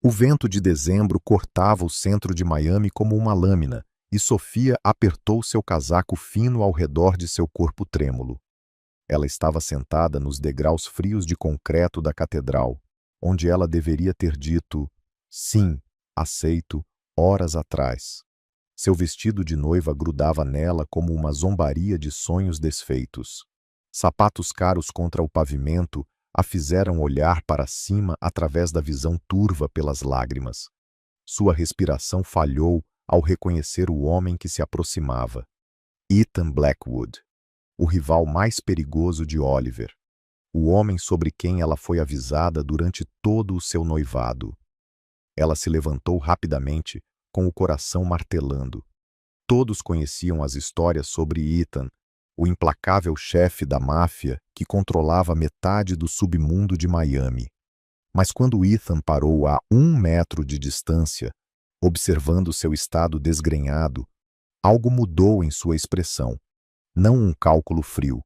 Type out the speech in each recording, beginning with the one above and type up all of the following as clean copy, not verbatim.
O vento de dezembro cortava o centro de Miami como uma lâmina, e Sofia apertou seu casaco fino ao redor de seu corpo trêmulo. Ela estava sentada nos degraus frios de concreto da catedral, onde ela deveria ter dito, sim, aceito, horas atrás. Seu vestido de noiva grudava nela como uma zombaria de sonhos desfeitos. Sapatos caros contra o pavimento a fizeram olhar para cima através da visão turva pelas lágrimas. Sua respiração falhou ao reconhecer o homem que se aproximava. Ethan Blackwood, o rival mais perigoso de Oliver. O homem sobre quem ela foi avisada durante todo o seu noivado. Ela se levantou rapidamente, com o coração martelando. Todos conheciam as histórias sobre Ethan, o implacável chefe da máfia que controlava metade do submundo de Miami. Mas quando Ethan parou a 1 metro de distância, observando seu estado desgrenhado, algo mudou em sua expressão. Não um cálculo frio,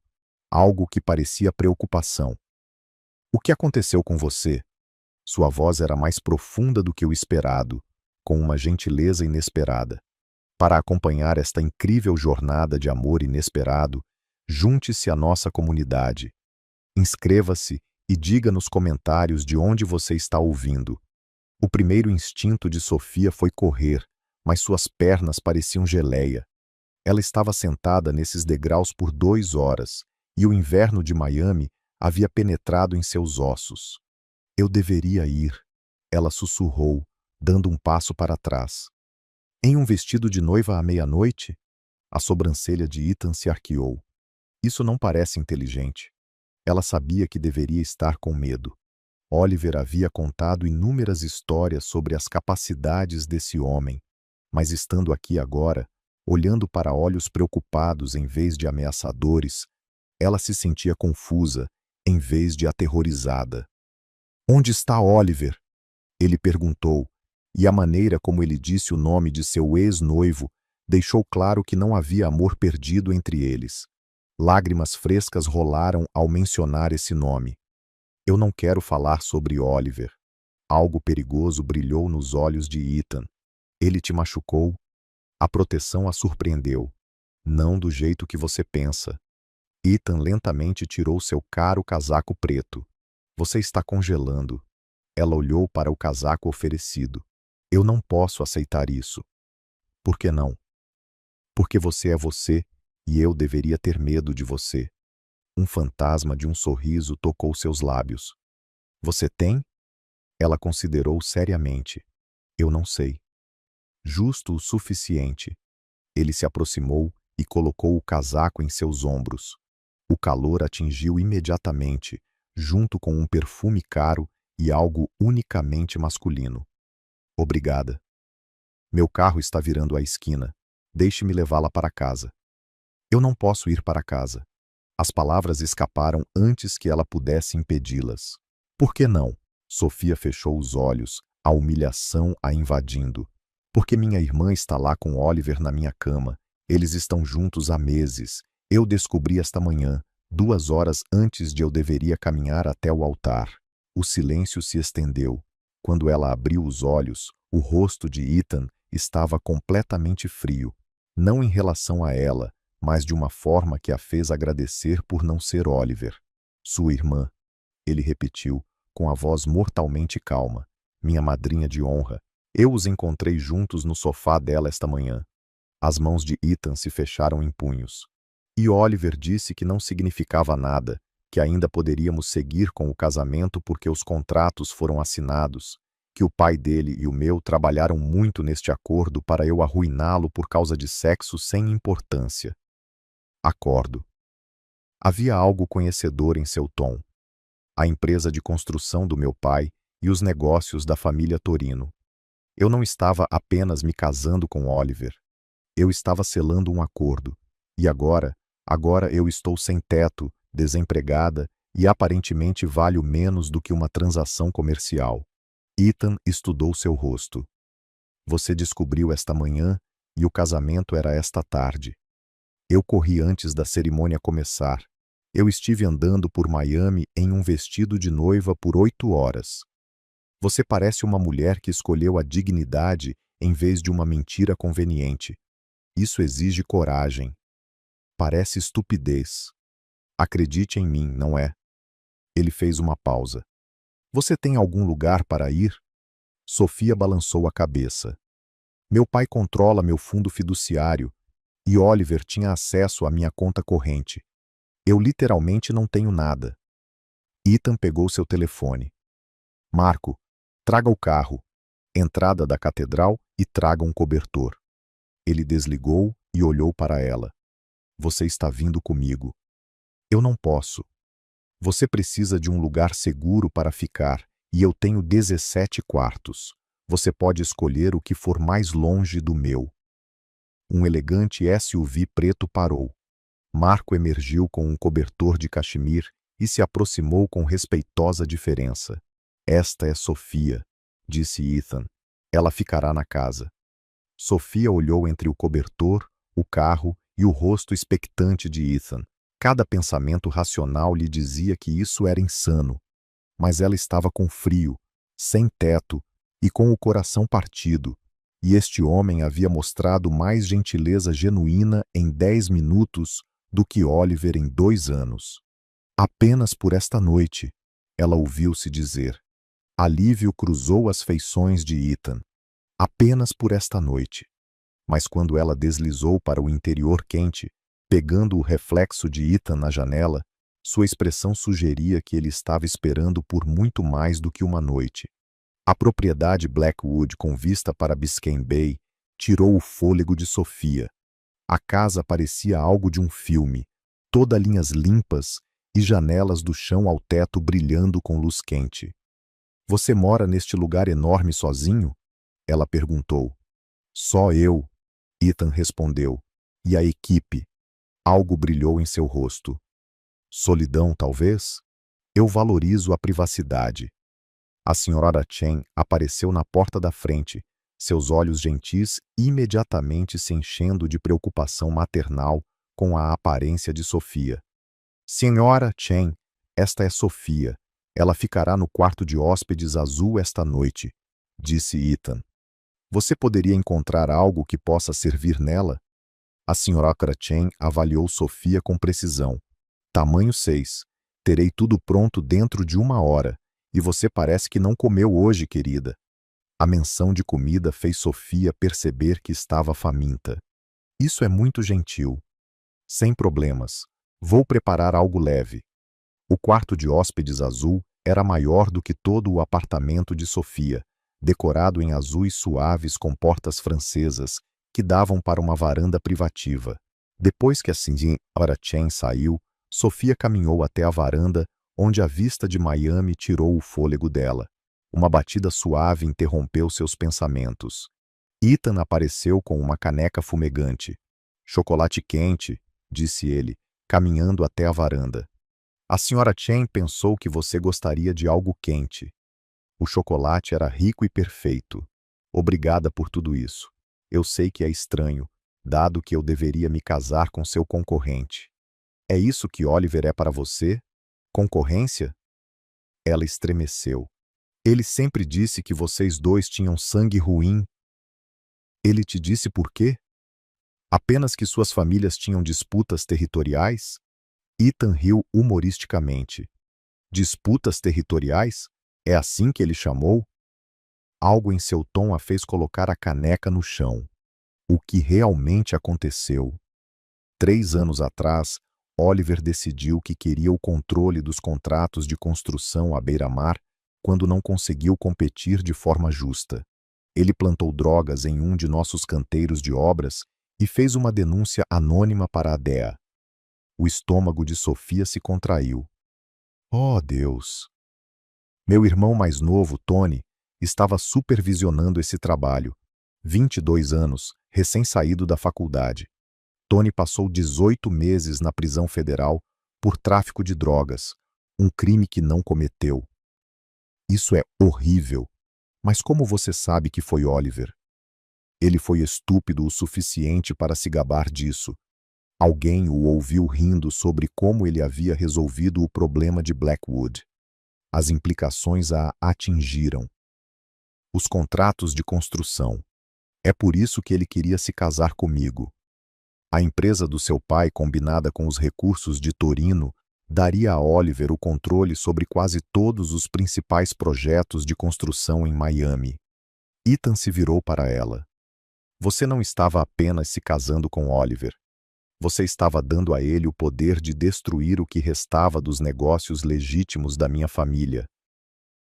algo que parecia preocupação. O que aconteceu com você? Sua voz era mais profunda do que o esperado, com uma gentileza inesperada. Para acompanhar esta incrível jornada de amor inesperado, junte-se à nossa comunidade. Inscreva-se e diga nos comentários de onde você está ouvindo. O primeiro instinto de Sofia foi correr, mas suas pernas pareciam geleia. Ela estava sentada nesses degraus por 2 horas, e o inverno de Miami havia penetrado em seus ossos. Eu deveria ir, ela sussurrou, dando um passo para trás. Em um vestido de noiva à meia-noite? A sobrancelha de Ethan se arqueou. Isso não parece inteligente. Ela sabia que deveria estar com medo. Oliver havia contado inúmeras histórias sobre as capacidades desse homem, mas estando aqui agora, olhando para olhos preocupados em vez de ameaçadores, ela se sentia confusa em vez de aterrorizada. Onde está Oliver? Ele perguntou, e a maneira como ele disse o nome de seu ex-noivo deixou claro que não havia amor perdido entre eles. Lágrimas frescas rolaram ao mencionar esse nome. Eu não quero falar sobre Oliver. Algo perigoso brilhou nos olhos de Ethan. Ele te machucou? A proteção a surpreendeu. Não do jeito que você pensa. Ethan lentamente tirou seu caro casaco preto. Você está congelando. Ela olhou para o casaco oferecido. Eu não posso aceitar isso. Por que não? Porque você é você e eu deveria ter medo de você. Um fantasma de um sorriso tocou seus lábios. Você tem? Ela considerou seriamente. Eu não sei. Justo o suficiente. Ele se aproximou e colocou o casaco em seus ombros. O calor atingiu imediatamente, junto com um perfume caro e algo unicamente masculino. Obrigada. Meu carro está virando a esquina. Deixe-me levá-la para casa. Eu não posso ir para casa. As palavras escaparam antes que ela pudesse impedi-las. Por que não? Sofia fechou os olhos, a humilhação a invadindo. Porque minha irmã está lá com Oliver na minha cama. Eles estão juntos há meses. Eu descobri esta manhã, 2 horas antes de eu deveria caminhar até o altar. O silêncio se estendeu. Quando ela abriu os olhos, o rosto de Ethan estava completamente frio. Não em relação a ela, mas de uma forma que a fez agradecer por não ser Oliver. Sua irmã, ele repetiu, com a voz mortalmente calma. Minha madrinha de honra. Eu os encontrei juntos no sofá dela esta manhã. As mãos de Ethan se fecharam em punhos. E Oliver disse que não significava nada, que ainda poderíamos seguir com o casamento porque os contratos foram assinados, que o pai dele e o meu trabalharam muito neste acordo para eu arruiná-lo por causa de sexo sem importância. Acordo. Havia algo conhecedor em seu tom. A empresa de construção do meu pai e os negócios da família Torino. Eu não estava apenas me casando com Oliver. Eu estava selando um acordo. E agora eu estou sem teto, desempregada e aparentemente valho menos do que uma transação comercial. Ethan estudou seu rosto. Você descobriu esta manhã e o casamento era esta tarde. Eu corri antes da cerimônia começar. Eu estive andando por Miami em um vestido de noiva por 8 horas. Você parece uma mulher que escolheu a dignidade em vez de uma mentira conveniente. Isso exige coragem. Parece estupidez. Acredite em mim, não é? Ele fez uma pausa. Você tem algum lugar para ir? Sofia balançou a cabeça. Meu pai controla meu fundo fiduciário e Oliver tinha acesso à minha conta corrente. Eu literalmente não tenho nada. Ethan pegou seu telefone. Marco, traga o carro, entrada da catedral e traga um cobertor. Ele desligou e olhou para ela. Você está vindo comigo. Eu não posso. Você precisa de um lugar seguro para ficar e eu tenho 17 quartos. Você pode escolher o que for mais longe do meu. Um elegante SUV preto parou. Marco emergiu com um cobertor de cachemir e se aproximou com respeitosa diferença. Esta é Sofia, disse Ethan. Ela ficará na casa. Sofia olhou entre o cobertor, o carro e o rosto expectante de Ethan. Cada pensamento racional lhe dizia que isso era insano. Mas ela estava com frio, sem teto e com o coração partido. E este homem havia mostrado mais gentileza genuína em 10 minutos do que Oliver em 2 anos. Apenas por esta noite, ela ouviu-se dizer. Alívio cruzou as feições de Ethan. Apenas por esta noite. Mas quando ela deslizou para o interior quente, pegando o reflexo de Ethan na janela, sua expressão sugeria que ele estava esperando por muito mais do que uma noite. A propriedade Blackwood com vista para Biscayne Bay tirou o fôlego de Sofia. A casa parecia algo de um filme, toda linhas limpas e janelas do chão ao teto brilhando com luz quente. Você mora neste lugar enorme sozinho? Ela perguntou. Só eu, Ethan respondeu. E a equipe? Algo brilhou em seu rosto. Solidão, talvez? Eu valorizo a privacidade. A senhora Chen apareceu na porta da frente, seus olhos gentis imediatamente se enchendo de preocupação maternal com a aparência de Sofia. Senhora Chen, esta é Sofia. Ela ficará no quarto de hóspedes azul esta noite, disse Ethan. Você poderia encontrar algo que possa servir nela? A senhora Chen avaliou Sofia com precisão. Tamanho 6. Terei tudo pronto dentro de 1 hora. E você parece que não comeu hoje, querida. A menção de comida fez Sofia perceber que estava faminta. Isso é muito gentil. Sem problemas. Vou preparar algo leve. O quarto de hóspedes azul era maior do que todo o apartamento de Sofia, decorado em azuis suaves com portas francesas que davam para uma varanda privativa. Depois que a senhora Chen saiu, Sofia caminhou até a varanda, onde a vista de Miami tirou o fôlego dela. Uma batida suave interrompeu seus pensamentos. Ethan apareceu com uma caneca fumegante. Chocolate quente, disse ele, caminhando até a varanda. A senhora Chen pensou que você gostaria de algo quente. O chocolate era rico e perfeito. Obrigada por tudo isso. Eu sei que é estranho, dado que eu deveria me casar com seu concorrente. É isso que Oliver é para você? Concorrência? Ela estremeceu. Ele sempre disse que vocês dois tinham sangue ruim. Ele te disse por quê? Apenas que suas famílias tinham disputas territoriais? Ethan riu humoristicamente. Disputas territoriais? É assim que ele chamou? Algo em seu tom a fez colocar a caneca no chão. O que realmente aconteceu? 3 anos atrás, Oliver decidiu que queria o controle dos contratos de construção à beira-mar quando não conseguiu competir de forma justa. Ele plantou drogas em um de nossos canteiros de obras e fez uma denúncia anônima para a DEA. O estômago de Sofia se contraiu. Oh, Deus! Meu irmão mais novo, Tony, estava supervisionando esse trabalho. 22 anos, recém-saído da faculdade. Tony passou 18 meses na prisão federal por tráfico de drogas, um crime que não cometeu. Isso é horrível. Mas como você sabe que foi Oliver? Ele foi estúpido o suficiente para se gabar disso. Alguém o ouviu rindo sobre como ele havia resolvido o problema de Blackwood. As implicações a atingiram. os contratos de construção. É por isso que ele queria se casar comigo. A empresa do seu pai, combinada com os recursos de Torino, daria a Oliver o controle sobre quase todos os principais projetos de construção em Miami. Ethan se virou para ela. Você não estava apenas se casando com Oliver. Você estava dando a ele o poder de destruir o que restava dos negócios legítimos da minha família.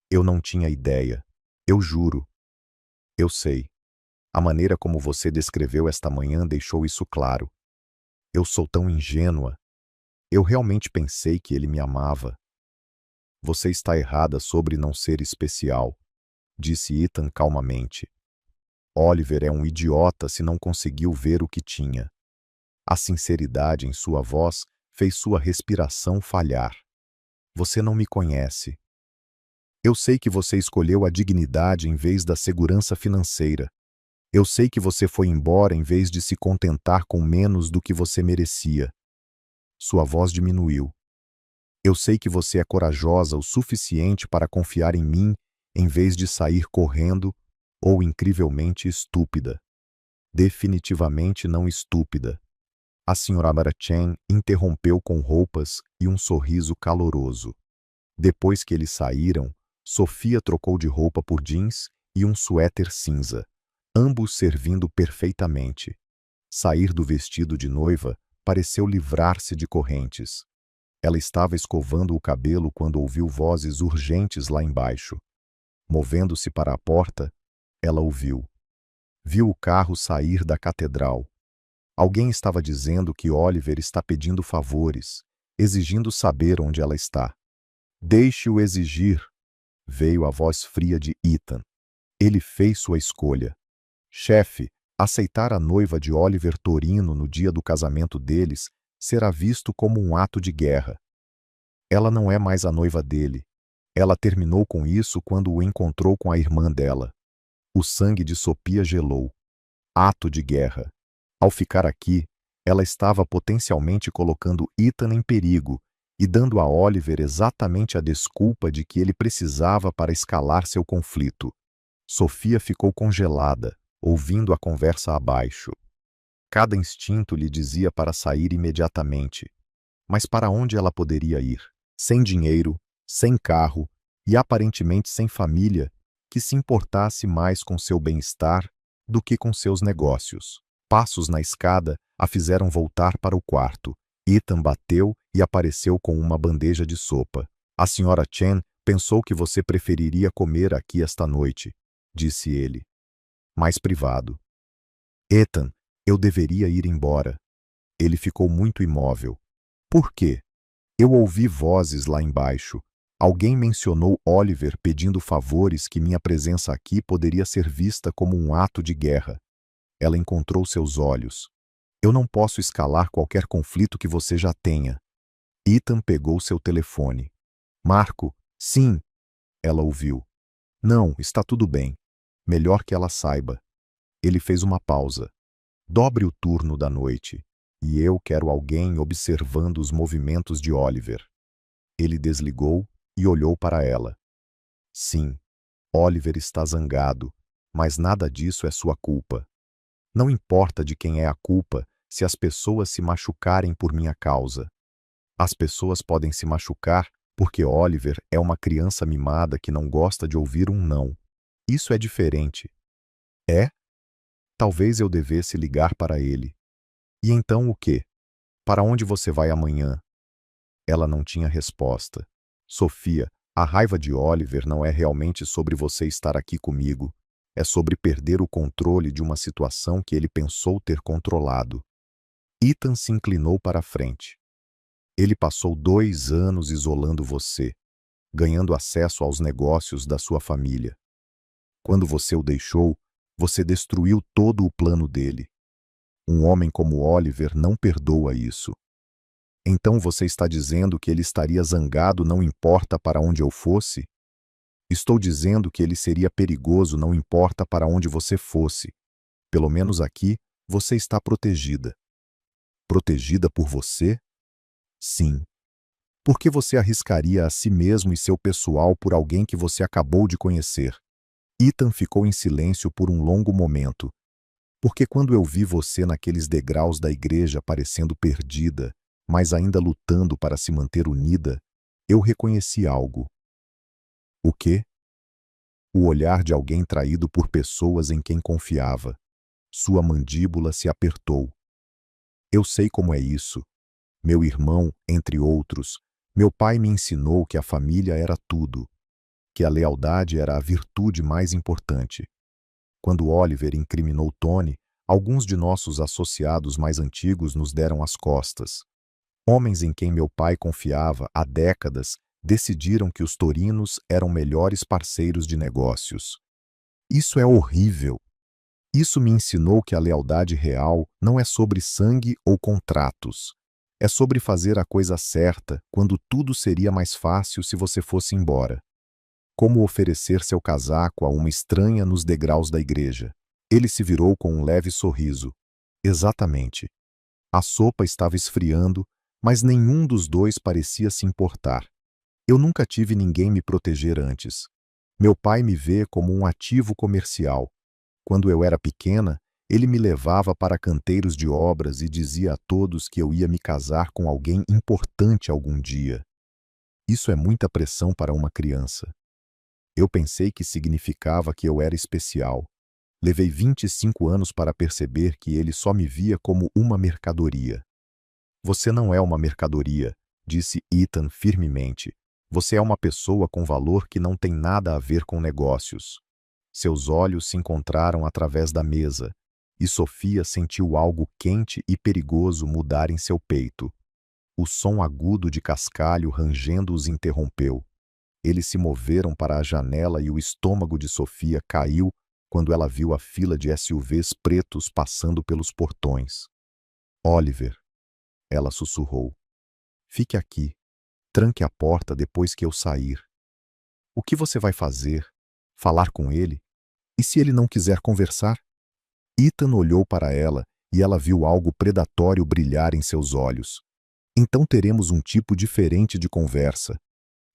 Eu não tinha ideia. Eu juro. Eu sei. A maneira como você descreveu esta manhã deixou isso claro. Eu sou tão ingênua. Eu realmente pensei que ele me amava. Você está errada sobre não ser especial, disse Ethan calmamente. Oliver é um idiota se não conseguiu ver o que tinha. A sinceridade em sua voz fez sua respiração falhar. Você não me conhece. Eu sei que você escolheu a dignidade em vez da segurança financeira. Eu sei que você foi embora em vez de se contentar com menos do que você merecia. Sua voz diminuiu. Eu sei que você é corajosa o suficiente para confiar em mim em vez de sair correndo ou incrivelmente estúpida. Definitivamente não estúpida. A Sra. Chen interrompeu com roupas e um sorriso caloroso. Depois que eles saíram, Sofia trocou de roupa por jeans e um suéter cinza, ambos servindo perfeitamente. Sair do vestido de noiva pareceu livrar-se de correntes. Ela estava escovando o cabelo quando ouviu vozes urgentes lá embaixo. Movendo-se para a porta, ela ouviu. Viu o carro sair da catedral. Alguém estava dizendo que Oliver está pedindo favores, exigindo saber onde ela está. Deixe-o exigir, veio a voz fria de Ethan. Ele fez sua escolha. Chefe, aceitar a noiva de Oliver Torino no dia do casamento deles será visto como um ato de guerra. Ela não é mais a noiva dele. Ela terminou com isso quando o encontrou com a irmã dela. O sangue de Sofia gelou. Ato de guerra. Ao ficar aqui, ela estava potencialmente colocando Ethan em perigo e dando a Oliver exatamente a desculpa de que ele precisava para escalar seu conflito. Sofia ficou congelada, ouvindo a conversa abaixo. Cada instinto lhe dizia para sair imediatamente. Mas para onde ela poderia ir? Sem dinheiro, sem carro e aparentemente sem família, que se importasse mais com seu bem-estar do que com seus negócios. Passos na escada a fizeram voltar para o quarto. Ethan bateu e apareceu com uma bandeja de sopa. A Sra. Chen pensou que você preferiria comer aqui esta noite, disse ele. Mais privado. Ethan, eu deveria ir embora. Ele ficou muito imóvel. Por quê? Eu ouvi vozes lá embaixo. Alguém mencionou Oliver pedindo favores que minha presença aqui poderia ser vista como um ato de guerra. Ela encontrou seus olhos. Eu não posso escalar qualquer conflito que você já tenha. Ethan pegou seu telefone. Marco, sim. Ela ouviu. Não, está tudo bem. Melhor que ela saiba. Ele fez uma pausa. Dobre o turno da noite. E eu quero alguém observando os movimentos de Oliver. Ele desligou e olhou para ela. Sim, Oliver está zangado, mas nada disso é sua culpa. Não importa de quem é a culpa se as pessoas se machucarem por minha causa. As pessoas podem se machucar porque Oliver é uma criança mimada que não gosta de ouvir um não. Isso é diferente. É? Talvez eu devesse ligar para ele. E então o quê? Para onde você vai amanhã? Ela não tinha resposta. Sofia, a raiva de Oliver não é realmente sobre você estar aqui comigo. É sobre perder o controle de uma situação que ele pensou ter controlado. Ethan se inclinou para a frente. Ele passou 2 anos isolando você, ganhando acesso aos negócios da sua família. Quando você o deixou, você destruiu todo o plano dele. Um homem como Oliver não perdoa isso. Então você está dizendo que ele estaria zangado não importa para onde eu fosse? Estou dizendo que ele seria perigoso não importa para onde você fosse. Pelo menos aqui, você está protegida. Protegida por você? Sim. Por que você arriscaria a si mesmo e seu pessoal por alguém que você acabou de conhecer? Ethan ficou em silêncio por um longo momento, porque quando eu vi você naqueles degraus da igreja parecendo perdida, mas ainda lutando para se manter unida, eu reconheci algo. O quê? O olhar de alguém traído por pessoas em quem confiava. Sua mandíbula se apertou. Eu sei como é isso. Meu irmão, entre outros, meu pai me ensinou que a família era tudo, que a lealdade era a virtude mais importante. Quando Oliver incriminou Tony, alguns de nossos associados mais antigos nos deram as costas. Homens em quem meu pai confiava há décadas decidiram que os torinos eram melhores parceiros de negócios. Isso é horrível. Isso me ensinou que a lealdade real não é sobre sangue ou contratos. É sobre fazer a coisa certa quando tudo seria mais fácil se você fosse embora. Como oferecer seu casaco a uma estranha nos degraus da igreja. Ele se virou com um leve sorriso. Exatamente. A sopa estava esfriando, mas nenhum dos dois parecia se importar. Eu nunca tive ninguém me proteger antes. Meu pai me vê como um ativo comercial. Quando eu era pequena, ele me levava para canteiros de obras e dizia a todos que eu ia me casar com alguém importante algum dia. Isso é muita pressão para uma criança. Eu pensei que significava que eu era especial. Levei 25 anos para perceber que ele só me via como uma mercadoria. Você não é uma mercadoria, disse Ethan firmemente. Você é uma pessoa com valor que não tem nada a ver com negócios. Seus olhos se encontraram através da mesa, e Sofia sentiu algo quente e perigoso mudar em seu peito. O som agudo de cascalho rangendo os interrompeu. Eles se moveram para a janela e o estômago de Sofia caiu quando ela viu a fila de SUVs pretos passando pelos portões. Oliver, ela sussurrou. Fique aqui. Tranque a porta depois que eu sair. O que você vai fazer? Falar com ele? E se ele não quiser conversar? Ethan olhou para ela e ela viu algo predatório brilhar em seus olhos. Então teremos um tipo diferente de conversa.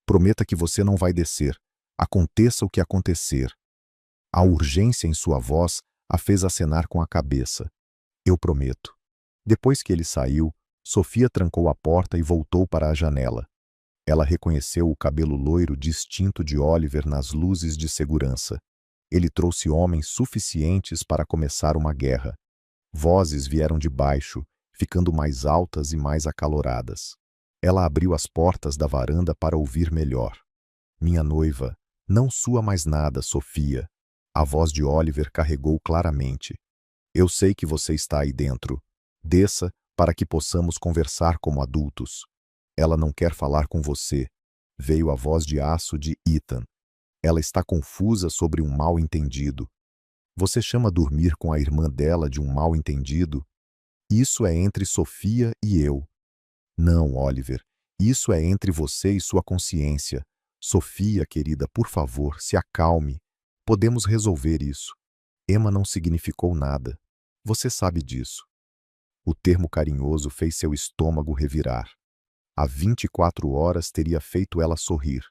Prometa que você não vai descer, aconteça o que acontecer. A urgência em sua voz a fez acenar com a cabeça. Eu prometo. Depois que ele saiu, Sofia trancou a porta e voltou para a janela. Ela reconheceu o cabelo loiro distinto de Oliver nas luzes de segurança. Ele trouxe homens suficientes para começar uma guerra. Vozes vieram de baixo, ficando mais altas e mais acaloradas. Ela abriu as portas da varanda para ouvir melhor. Minha noiva, não sua mais nada, Sofia. A voz de Oliver carregou claramente. Eu sei que você está aí dentro. Desça para que possamos conversar como adultos. Ela não quer falar com você. Veio a voz de aço de Ethan. Ela está confusa sobre um mal-entendido. Você chama dormir com a irmã dela de um mal-entendido? Isso é entre Sofia e eu. Não, Oliver. Isso é entre você e sua consciência. Sofia, querida, por favor, se acalme. Podemos resolver isso. Emma não significou nada. Você sabe disso. O termo carinhoso fez seu estômago revirar. Há 24 horas teria feito ela sorrir.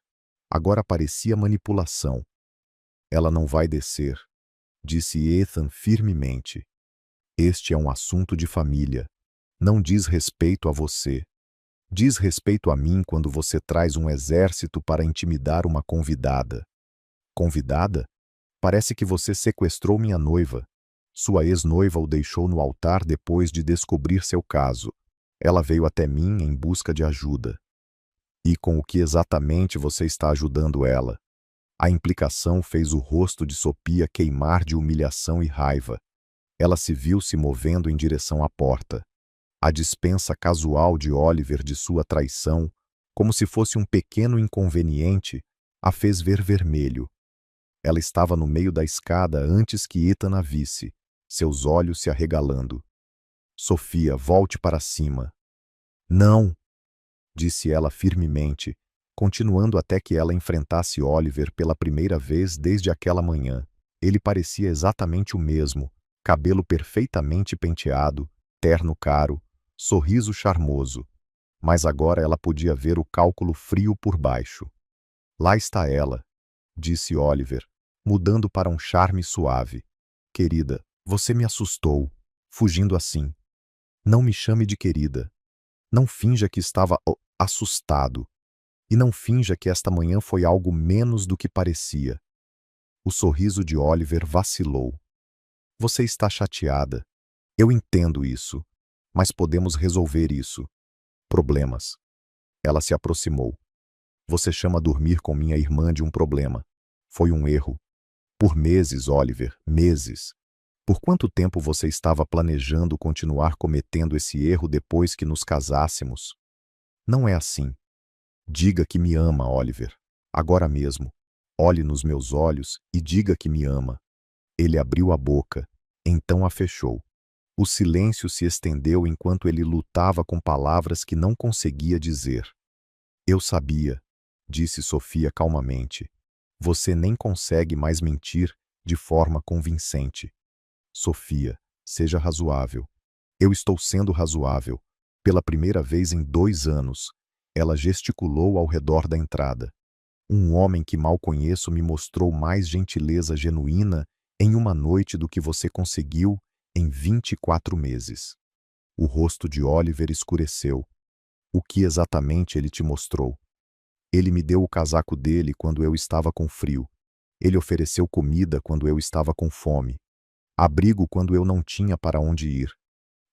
Agora parecia manipulação. Ela não vai descer, disse Ethan firmemente. Este é um assunto de família. Não diz respeito a você. Diz respeito a mim quando você traz um exército para intimidar uma convidada. Convidada? Parece que você sequestrou minha noiva. Sua ex-noiva o deixou no altar depois de descobrir seu caso. Ela veio até mim em busca de ajuda. E com o que exatamente você está ajudando ela? A implicação fez o rosto de Sofia queimar de humilhação e raiva. Ela se viu se movendo em direção à porta. A dispensa casual de Oliver de sua traição, como se fosse um pequeno inconveniente, a fez ver vermelho. Ela estava no meio da escada antes que Ethan a visse, seus olhos se arregalando. Sofia, volte para cima. Não, disse ela firmemente, continuando até que ela enfrentasse Oliver pela primeira vez desde aquela manhã. Ele parecia exatamente o mesmo, cabelo perfeitamente penteado, terno caro, sorriso charmoso. Mas agora ela podia ver o cálculo frio por baixo. Lá está ela, disse Oliver, mudando para um charme suave. Querida, você me assustou, fugindo assim. Não me chame de querida. Não finja que estava assustado. E não finja que esta manhã foi algo menos do que parecia. O sorriso de Oliver vacilou. Você está chateada. Eu entendo isso. Mas podemos resolver isso. Problemas. Ela se aproximou. Você chama dormir com minha irmã de um problema. Foi um erro. Por meses, Oliver, meses. Por quanto tempo você estava planejando continuar cometendo esse erro depois que nos casássemos? Não é assim. Diga que me ama, Oliver. Agora mesmo. Olhe nos meus olhos e diga que me ama. Ele abriu a boca, então a fechou. O silêncio se estendeu enquanto ele lutava com palavras que não conseguia dizer. Eu sabia, disse Sofia calmamente. Você nem consegue mais mentir de forma convincente. Sofia, seja razoável. Eu estou sendo razoável. Pela primeira vez em 2 anos, ela gesticulou ao redor da entrada. Um homem que mal conheço me mostrou mais gentileza genuína em uma noite do que você conseguiu em 24 meses. O rosto de Oliver escureceu. O que exatamente ele te mostrou? Ele me deu o casaco dele quando eu estava com frio. Ele ofereceu comida quando eu estava com fome. Abrigo quando eu não tinha para onde ir.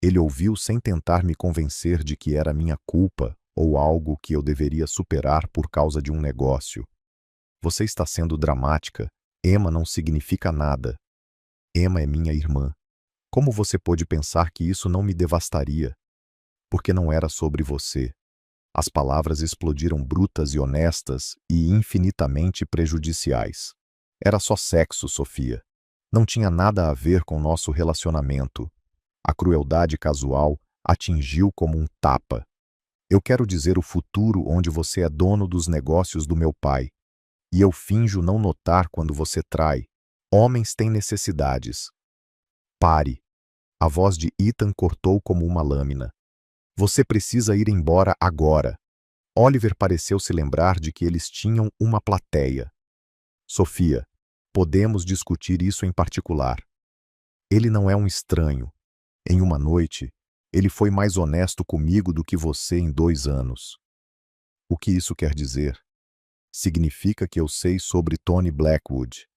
Ele ouviu sem tentar me convencer de que era minha culpa ou algo que eu deveria superar por causa de um negócio. Você está sendo dramática. Emma não significa nada. Emma é minha irmã. Como você pôde pensar que isso não me devastaria? Porque não era sobre você. As palavras explodiram brutas e honestas e infinitamente prejudiciais. Era só sexo, Sofia. Não tinha nada a ver com nosso relacionamento. A crueldade casual atingiu como um tapa. Eu quero dizer o futuro onde você é dono dos negócios do meu pai. E eu finjo não notar quando você trai. Homens têm necessidades. Pare. A voz de Ethan cortou como uma lâmina. Você precisa ir embora agora. Oliver pareceu se lembrar de que eles tinham uma plateia. Sofia, podemos discutir isso em particular. Ele não é um estranho. Em uma noite, ele foi mais honesto comigo do que você em 2 anos. O que isso quer dizer? Significa que eu sei sobre Tony Blackwood,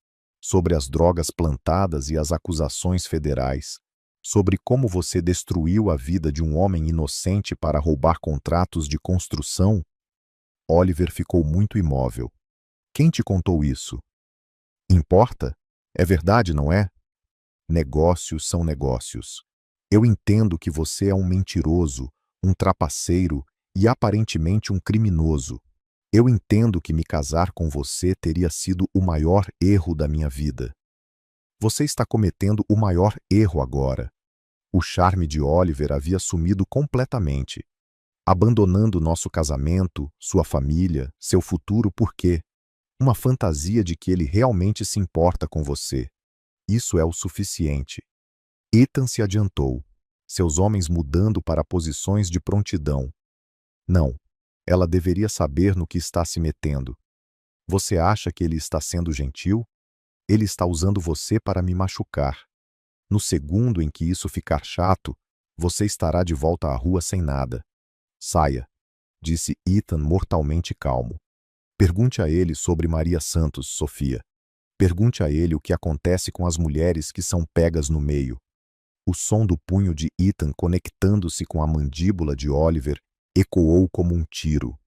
sobre as drogas plantadas e as acusações federais, sobre como você destruiu a vida de um homem inocente para roubar contratos de construção. Oliver ficou muito imóvel. Quem te contou isso? Importa? É verdade, não é? Negócios são negócios. Eu entendo que você é um mentiroso, um trapaceiro e aparentemente um criminoso. Eu entendo que me casar com você teria sido o maior erro da minha vida. Você está cometendo o maior erro agora. O charme de Oliver havia sumido completamente, abandonando nosso casamento, sua família, seu futuro por quê? Uma fantasia de que ele realmente se importa com você. Isso é o suficiente. Ethan se adiantou, seus homens mudando para posições de prontidão. Não, ela deveria saber no que está se metendo. Você acha que ele está sendo gentil? Ele está usando você para me machucar. No segundo em que isso ficar chato, você estará de volta à rua sem nada. Saia, disse Ethan mortalmente calmo. Pergunte a ele sobre Maria Santos, Sofia. Pergunte a ele o que acontece com as mulheres que são pegas no meio. O som do punho de Ethan conectando-se com a mandíbula de Oliver ecoou como um tiro.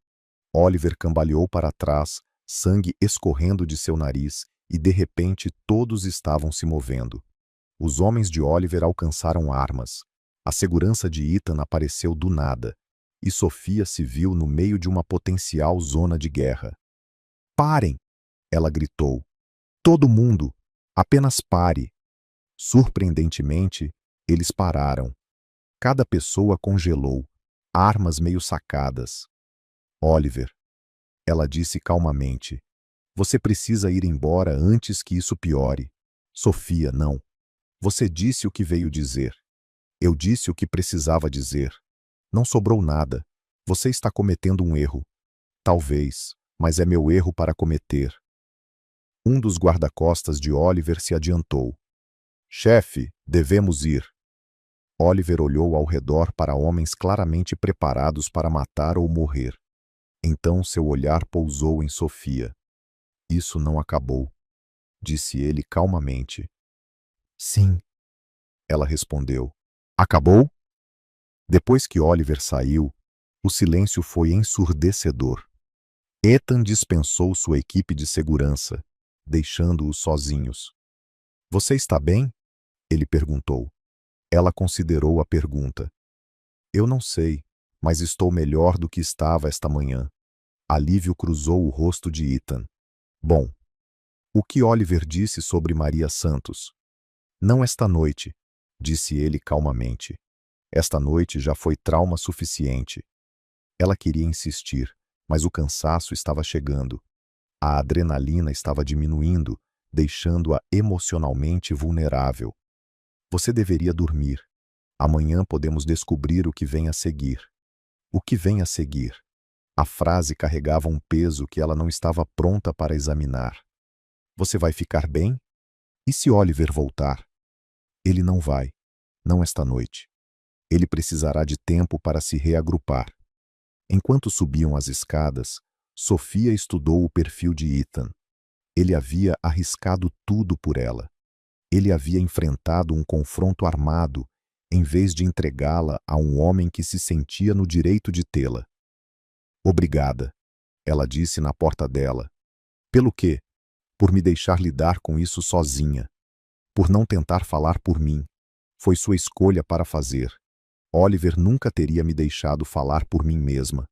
Oliver cambaleou para trás, sangue escorrendo de seu nariz, e de repente todos estavam se movendo. Os homens de Oliver alcançaram armas. A segurança de Ethan apareceu do nada, e Sofia se viu no meio de uma potencial zona de guerra. Parem! Ela gritou. Todo mundo! Apenas pare! Surpreendentemente, eles pararam. Cada pessoa congelou, armas meio sacadas. Oliver, ela disse calmamente, você precisa ir embora antes que isso piore. Sofia, não. Você disse o que veio dizer. Eu disse o que precisava dizer. Não sobrou nada. Você está cometendo um erro. Talvez, mas é meu erro para cometer. Um dos guarda-costas de Oliver se adiantou. Chefe, devemos ir. Oliver olhou ao redor para homens claramente preparados para matar ou morrer. Então seu olhar pousou em Sofia. Isso não acabou, disse ele calmamente. Sim, ela respondeu. Acabou? Depois que Oliver saiu, o silêncio foi ensurdecedor. Ethan dispensou sua equipe de segurança, deixando-os sozinhos. Você está bem? Ele perguntou. Ela considerou a pergunta. Eu não sei, mas estou melhor do que estava esta manhã. Alívio cruzou o rosto de Ethan. Bom, o que Oliver disse sobre Maria Santos? Não esta noite, disse ele calmamente. Esta noite já foi trauma suficiente. Ela queria insistir, mas o cansaço estava chegando. A adrenalina estava diminuindo, deixando-a emocionalmente vulnerável. Você deveria dormir. Amanhã podemos descobrir o que vem a seguir. O que vem a seguir? A frase carregava um peso que ela não estava pronta para examinar. Você vai ficar bem? E se Oliver voltar? Ele não vai. Não esta noite. Ele precisará de tempo para se reagrupar. Enquanto subiam as escadas, Sofia estudou o perfil de Ethan. Ele havia arriscado tudo por ela. Ele havia enfrentado um confronto armado, em vez de entregá-la a um homem que se sentia no direito de tê-la. Obrigada, ela disse na porta dela. Pelo quê? Por me deixar lidar com isso sozinha. Por não tentar falar por mim. Foi sua escolha para fazer. Oliver nunca teria me deixado falar por mim mesma.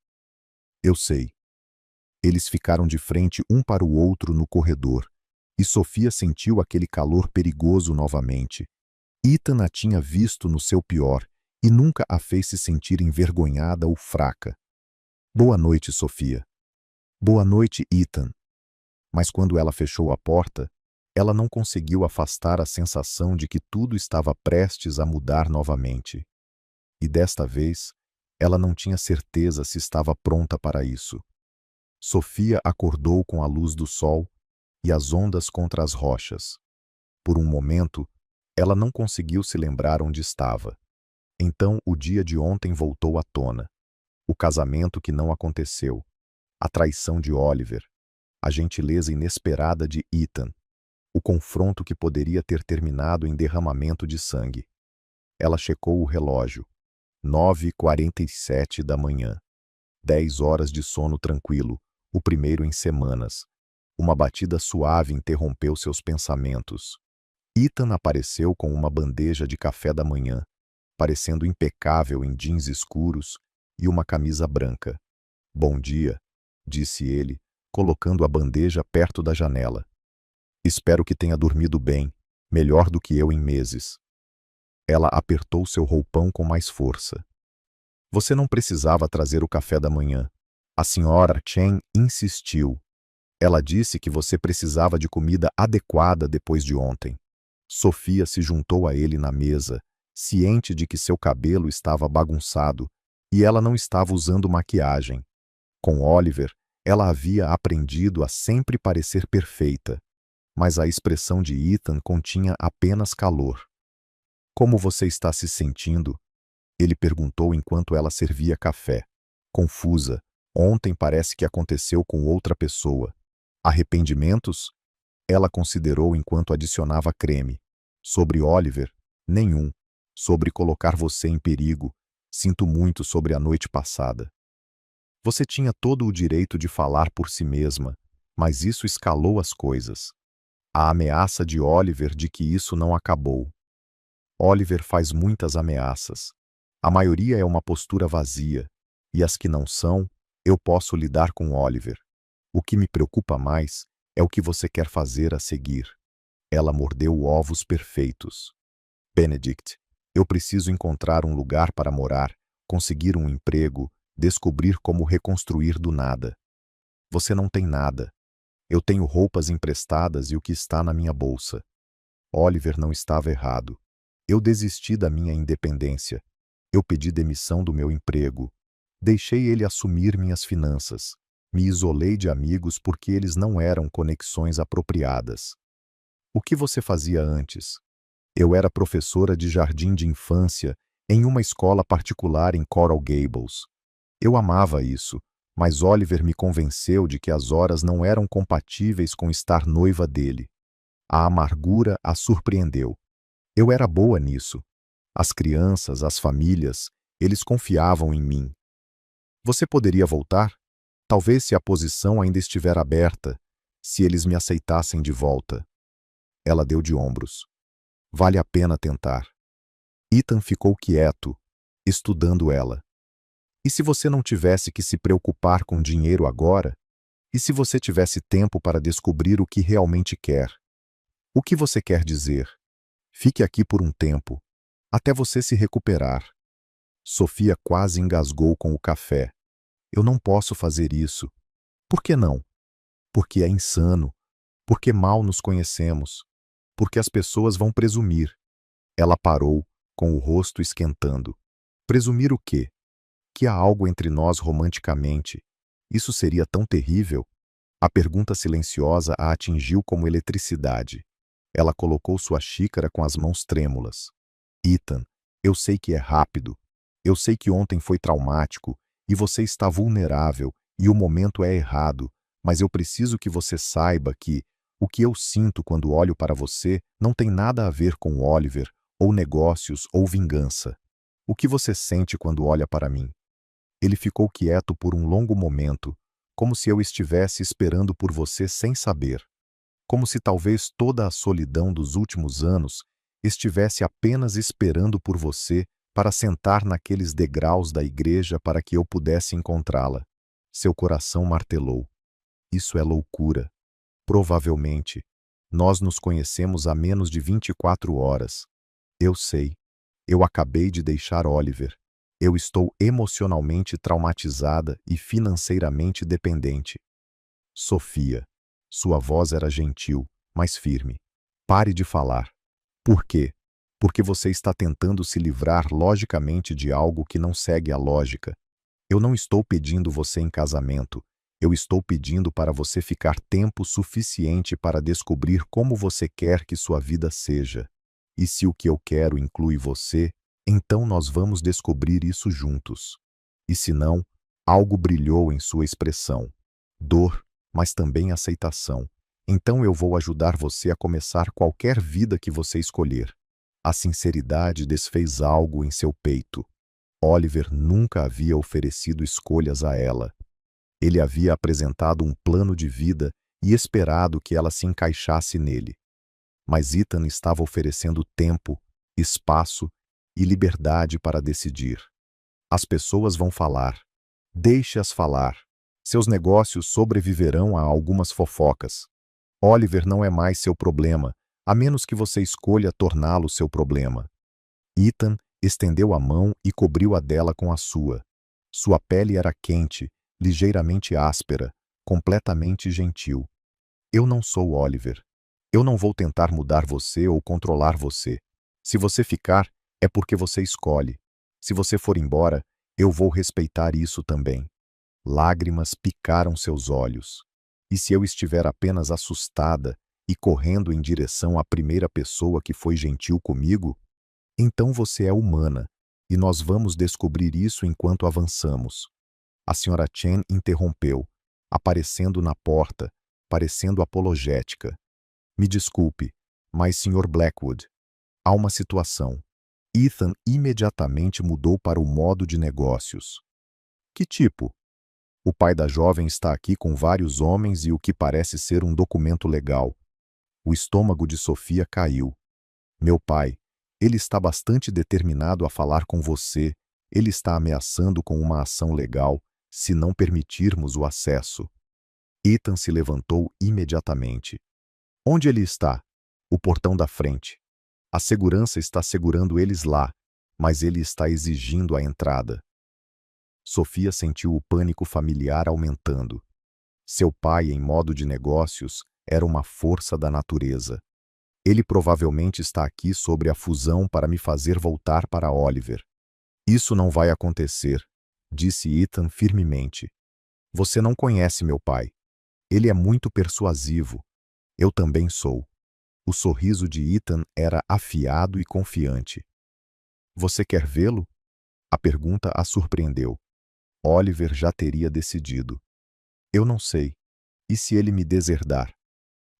Eu sei. Eles ficaram de frente um para o outro no corredor, e Sofia sentiu aquele calor perigoso novamente. Ethan a tinha visto no seu pior e nunca a fez se sentir envergonhada ou fraca. Boa noite, Sofia. Boa noite, Ethan. Mas quando ela fechou a porta, ela não conseguiu afastar a sensação de que tudo estava prestes a mudar novamente. E desta vez, ela não tinha certeza se estava pronta para isso. Sofia acordou com a luz do sol e as ondas contra as rochas. Por um momento, ela não conseguiu se lembrar onde estava. Então o dia de ontem voltou à tona. O casamento que não aconteceu, a traição de Oliver, a gentileza inesperada de Ethan, o confronto que poderia ter terminado em derramamento de sangue. Ela checou o relógio. 9h47 da manhã. 10 horas de sono tranquilo, o primeiro em semanas. Uma batida suave interrompeu seus pensamentos. Ethan apareceu com uma bandeja de café da manhã, parecendo impecável em jeans escuros e uma camisa branca. Bom dia, disse ele, colocando a bandeja perto da janela. Espero que tenha dormido bem, melhor do que eu em meses. Ela apertou seu roupão com mais força. Você não precisava trazer o café da manhã. A senhora Chen insistiu. Ela disse que você precisava de comida adequada depois de ontem. Sofia se juntou a ele na mesa, ciente de que seu cabelo estava bagunçado e ela não estava usando maquiagem. Com Oliver, ela havia aprendido a sempre parecer perfeita, mas a expressão de Ethan continha apenas calor. Como você está se sentindo? Ele perguntou enquanto ela servia café. Confusa. Ontem parece que aconteceu com outra pessoa. Arrependimentos? Ela considerou enquanto adicionava creme. Sobre Oliver? Nenhum. Sobre colocar você em perigo? Sinto muito sobre a noite passada. Você tinha todo o direito de falar por si mesma, mas isso escalou as coisas. A ameaça de Oliver de que isso não acabou. Oliver faz muitas ameaças. A maioria é uma postura vazia, e as que não são, eu posso lidar com Oliver. O que me preocupa mais é o que você quer fazer a seguir. Ela mordeu ovos perfeitos. Benedict, eu preciso encontrar um lugar para morar, conseguir um emprego, descobrir como reconstruir do nada. Você não tem nada. Eu tenho roupas emprestadas e o que está na minha bolsa. Oliver não estava errado. Eu desisti da minha independência. Eu pedi demissão do meu emprego. Deixei ele assumir minhas finanças. Me isolei de amigos porque eles não eram conexões apropriadas. O que você fazia antes? Eu era professora de jardim de infância em uma escola particular em Coral Gables. Eu amava isso, mas Oliver me convenceu de que as horas não eram compatíveis com estar noiva dele. A amargura a surpreendeu. Eu era boa nisso. As crianças, as famílias, eles confiavam em mim. Você poderia voltar? Talvez se a posição ainda estiver aberta, se eles me aceitassem de volta. Ela deu de ombros. Vale a pena tentar. Ethan ficou quieto, estudando ela. E se você não tivesse que se preocupar com dinheiro agora? E se você tivesse tempo para descobrir o que realmente quer? O que você quer dizer? Fique aqui por um tempo, até você se recuperar. Sofia quase engasgou com o café. Eu não posso fazer isso. Por que não? Porque é insano. Porque mal nos conhecemos. Porque as pessoas vão presumir. Ela parou, com o rosto esquentando. Presumir o quê? Que há algo entre nós romanticamente. Isso seria tão terrível? A pergunta silenciosa a atingiu como eletricidade. Ela colocou sua xícara com as mãos trêmulas. Ethan, eu sei que é rápido. Eu sei que ontem foi traumático e você está vulnerável e o momento é errado, mas eu preciso que você saiba que o que eu sinto quando olho para você não tem nada a ver com Oliver, ou negócios, ou vingança. O que você sente quando olha para mim? Ele ficou quieto por um longo momento, como se eu estivesse esperando por você sem saber. Como se talvez toda a solidão dos últimos anos estivesse apenas esperando por você para sentar naqueles degraus da igreja para que eu pudesse encontrá-la. Seu coração martelou. Isso é loucura. Provavelmente. Nós nos conhecemos há menos de 24 horas. Eu sei. Eu acabei de deixar Oliver. Eu estou emocionalmente traumatizada e financeiramente dependente. Sofia. Sua voz era gentil, mas firme. Pare de falar. Por quê? Porque você está tentando se livrar logicamente de algo que não segue a lógica. Eu não estou pedindo você em casamento. Eu estou pedindo para você ficar tempo suficiente para descobrir como você quer que sua vida seja. E se o que eu quero inclui você, então nós vamos descobrir isso juntos. E se não, algo brilhou em sua expressão. Dor, mas também aceitação. Então eu vou ajudar você a começar qualquer vida que você escolher. A sinceridade desfez algo em seu peito. Oliver nunca havia oferecido escolhas a ela. Ele havia apresentado um plano de vida e esperado que ela se encaixasse nele. Mas Ethan estava oferecendo tempo, espaço e liberdade para decidir. As pessoas vão falar. Deixe-as falar. Seus negócios sobreviverão a algumas fofocas. Oliver não é mais seu problema, a menos que você escolha torná-lo seu problema. Ethan estendeu a mão e cobriu a dela com a sua. Sua pele era quente, ligeiramente áspera, completamente gentil. Eu não sou Oliver. Eu não vou tentar mudar você ou controlar você. Se você ficar, é porque você escolhe. Se você for embora, eu vou respeitar isso também. Lágrimas picaram seus olhos. E se eu estiver apenas assustada e correndo em direção à primeira pessoa que foi gentil comigo? Então você é humana, e nós vamos descobrir isso enquanto avançamos. A Sra. Chen interrompeu, aparecendo na porta, parecendo apologética. Me desculpe, mas Sr. Blackwood, há uma situação. Ethan imediatamente mudou para o modo de negócios. Que tipo? O pai da jovem está aqui com vários homens e o que parece ser um documento legal. O estômago de Sofia caiu. Meu pai, ele está bastante determinado a falar com você. Ele está ameaçando com uma ação legal, se não permitirmos o acesso. Ethan se levantou imediatamente. Onde ele está? O portão da frente. A segurança está segurando eles lá, mas ele está exigindo a entrada. Sofia sentiu o pânico familiar aumentando. Seu pai, em modo de negócios, era uma força da natureza. Ele provavelmente está aqui sobre a fusão para me fazer voltar para Oliver. Isso não vai acontecer, disse Ethan firmemente. Você não conhece meu pai. Ele é muito persuasivo. Eu também sou. O sorriso de Ethan era afiado e confiante. Você quer vê-lo? A pergunta a surpreendeu. Oliver já teria decidido. Eu não sei. E se ele me deserdar?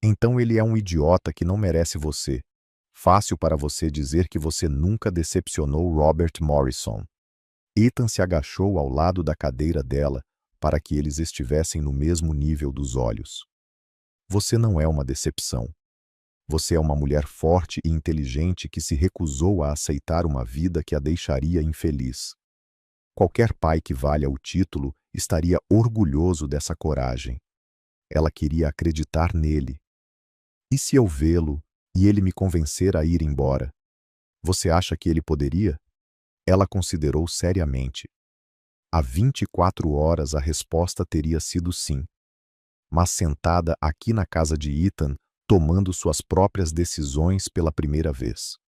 Então ele é um idiota que não merece você. Fácil para você dizer que você nunca decepcionou Robert Morrison. Ethan se agachou ao lado da cadeira dela para que eles estivessem no mesmo nível dos olhos. Você não é uma decepção. Você é uma mulher forte e inteligente que se recusou a aceitar uma vida que a deixaria infeliz. Qualquer pai que valha o título estaria orgulhoso dessa coragem. Ela queria acreditar nele. E se eu vê-lo e ele me convencer a ir embora? Você acha que ele poderia? Ela considerou seriamente. Há 24 horas a resposta teria sido sim. Mas sentada aqui na casa de Ethan, tomando suas próprias decisões pela primeira vez.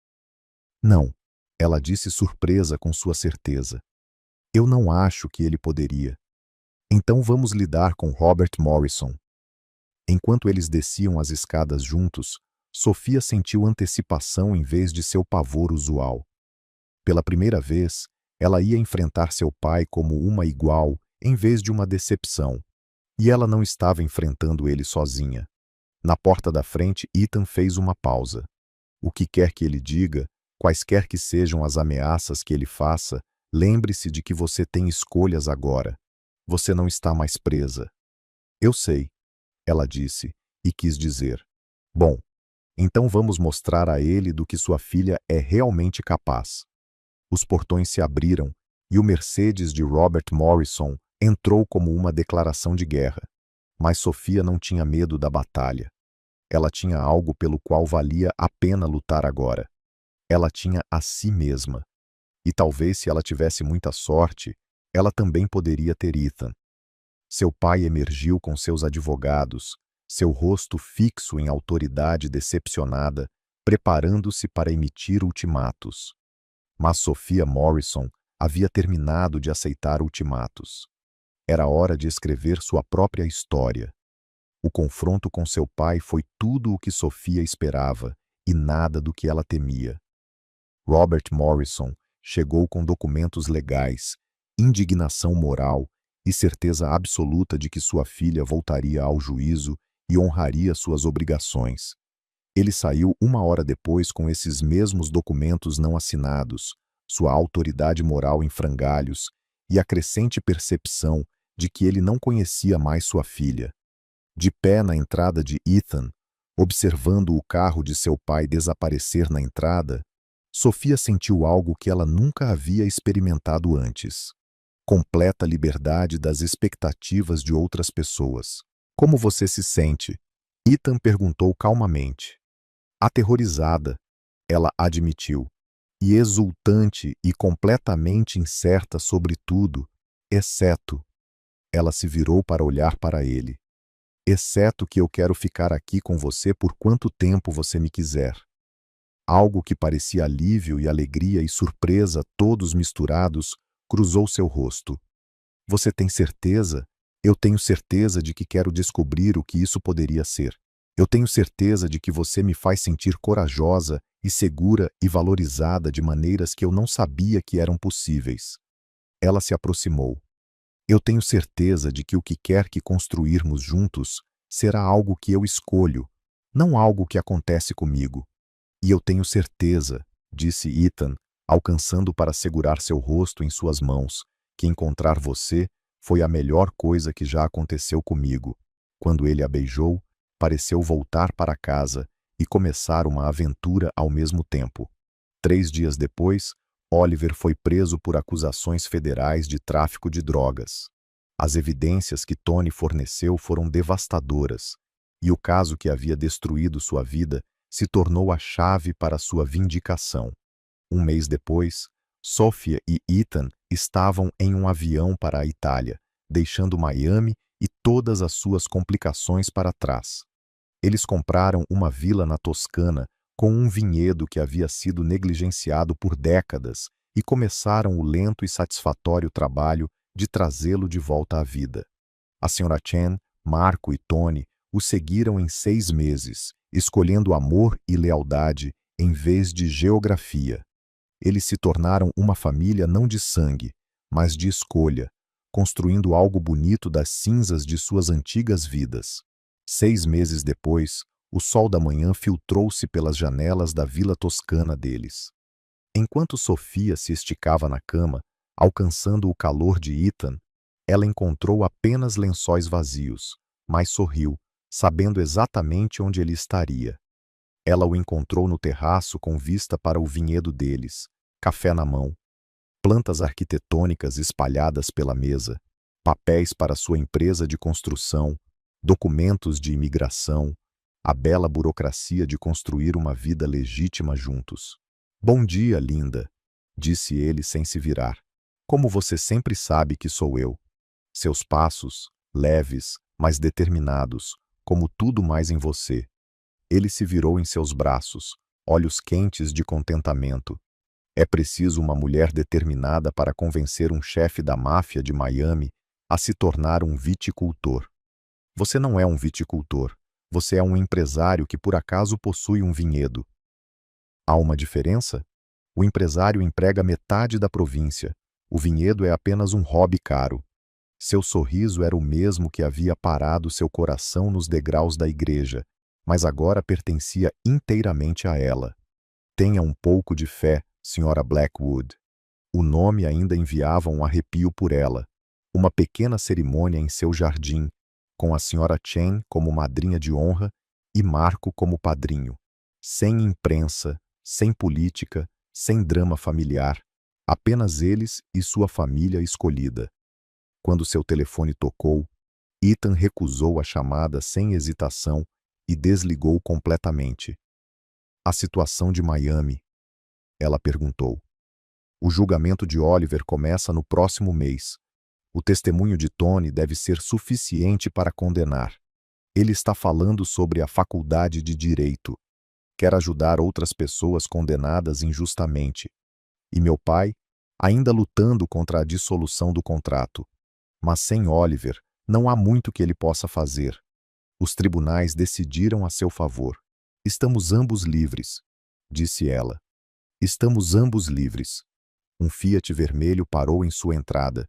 Não, ela disse surpresa com sua certeza. Eu não acho que ele poderia. Então vamos lidar com Robert Morrison. Enquanto eles desciam as escadas juntos, Sofia sentiu antecipação em vez de seu pavor usual. Pela primeira vez, ela ia enfrentar seu pai como uma igual em vez de uma decepção. E ela não estava enfrentando ele sozinha. Na porta da frente, Ethan fez uma pausa. O que quer que ele diga, quaisquer que sejam as ameaças que ele faça, lembre-se de que você tem escolhas agora. Você não está mais presa. Eu sei, ela disse, e quis dizer. Bom, então vamos mostrar a ele do que sua filha é realmente capaz. Os portões se abriram, e o Mercedes de Robert Morrison entrou como uma declaração de guerra. Mas Sofia não tinha medo da batalha. Ela tinha algo pelo qual valia a pena lutar agora. Ela tinha a si mesma. E talvez se ela tivesse muita sorte, ela também poderia ter Ethan. Seu pai emergiu com seus advogados, seu rosto fixo em autoridade decepcionada, preparando-se para emitir ultimatos. Mas Sofia Morrison havia terminado de aceitar ultimatos. Era hora de escrever sua própria história. O confronto com seu pai foi tudo o que Sofia esperava e nada do que ela temia. Robert Morrison chegou com documentos legais, indignação moral e certeza absoluta de que sua filha voltaria ao juízo e honraria suas obrigações. Ele saiu 1 hora depois com esses mesmos documentos não assinados, sua autoridade moral em frangalhos e a crescente percepção de que ele não conhecia mais sua filha. De pé na entrada de Ethan, observando o carro de seu pai desaparecer na entrada, Sofia sentiu algo que ela nunca havia experimentado antes. Completa liberdade das expectativas de outras pessoas. Como você se sente? Ethan perguntou calmamente. Aterrorizada, ela admitiu, e exultante e completamente incerta sobre tudo, exceto. Ela se virou para olhar para ele. Exceto que eu quero ficar aqui com você por quanto tempo você me quiser. Algo que parecia alívio e alegria e surpresa, todos misturados, cruzou seu rosto. Você tem certeza? Eu tenho certeza de que quero descobrir o que isso poderia ser. Eu tenho certeza de que você me faz sentir corajosa e segura e valorizada de maneiras que eu não sabia que eram possíveis. Ela se aproximou. Eu tenho certeza de que o que quer que construirmos juntos será algo que eu escolho, não algo que acontece comigo. E eu tenho certeza, disse Ethan, alcançando para segurar seu rosto em suas mãos, que encontrar você foi a melhor coisa que já aconteceu comigo. Quando ele a beijou, pareceu voltar para casa e começar uma aventura ao mesmo tempo. 3 dias depois, Oliver foi preso por acusações federais de tráfico de drogas. As evidências que Tony forneceu foram devastadoras, e o caso que havia destruído sua vida se tornou a chave para sua vindicação. 1 mês depois, Sophia e Ethan estavam em um avião para a Itália, deixando Miami e todas as suas complicações para trás. Eles compraram uma vila na Toscana com um vinhedo que havia sido negligenciado por décadas e começaram o lento e satisfatório trabalho de trazê-lo de volta à vida. A Sra. Chen, Marco e Tony o seguiram em 6 meses, escolhendo amor e lealdade em vez de geografia. Eles se tornaram uma família não de sangue, mas de escolha, construindo algo bonito das cinzas de suas antigas vidas. 6 meses depois, o sol da manhã filtrou-se pelas janelas da vila toscana deles. Enquanto Sofia se esticava na cama, alcançando o calor de Ethan, ela encontrou apenas lençóis vazios, mas sorriu, sabendo exatamente onde ele estaria. Ela o encontrou no terraço com vista para o vinhedo deles, café na mão, plantas arquitetônicas espalhadas pela mesa, papéis para sua empresa de construção, documentos de imigração, a bela burocracia de construir uma vida legítima juntos. "Bom dia, linda", disse ele sem se virar. "Como você sempre sabe que sou eu." Seus passos, leves, mas determinados, como tudo mais em você. Ele se virou em seus braços, olhos quentes de contentamento. É preciso uma mulher determinada para convencer um chefe da máfia de Miami a se tornar um viticultor. Você não é um viticultor, você é um empresário que por acaso possui um vinhedo. Há uma diferença? O empresário emprega metade da província, o vinhedo é apenas um hobby caro. Seu sorriso era o mesmo que havia parado seu coração nos degraus da igreja, mas agora pertencia inteiramente a ela. Tenha um pouco de fé, Sra. Blackwood. O nome ainda enviava um arrepio por ela. Uma pequena cerimônia em seu jardim, com a Sra. Chen como madrinha de honra e Marco como padrinho. Sem imprensa, sem política, sem drama familiar, apenas eles e sua família escolhida. Quando seu telefone tocou, Ethan recusou a chamada sem hesitação e desligou completamente. "A situação de Miami?" ela perguntou. "O julgamento de Oliver começa no próximo mês. O testemunho de Tony deve ser suficiente para condenar. Ele está falando sobre a faculdade de direito. Quer ajudar outras pessoas condenadas injustamente. E meu pai, ainda lutando contra a dissolução do contrato. Mas sem Oliver, não há muito que ele possa fazer. Os tribunais decidiram a seu favor. Estamos ambos livres", disse ela. "Estamos ambos livres." Um Fiat vermelho parou em sua entrada.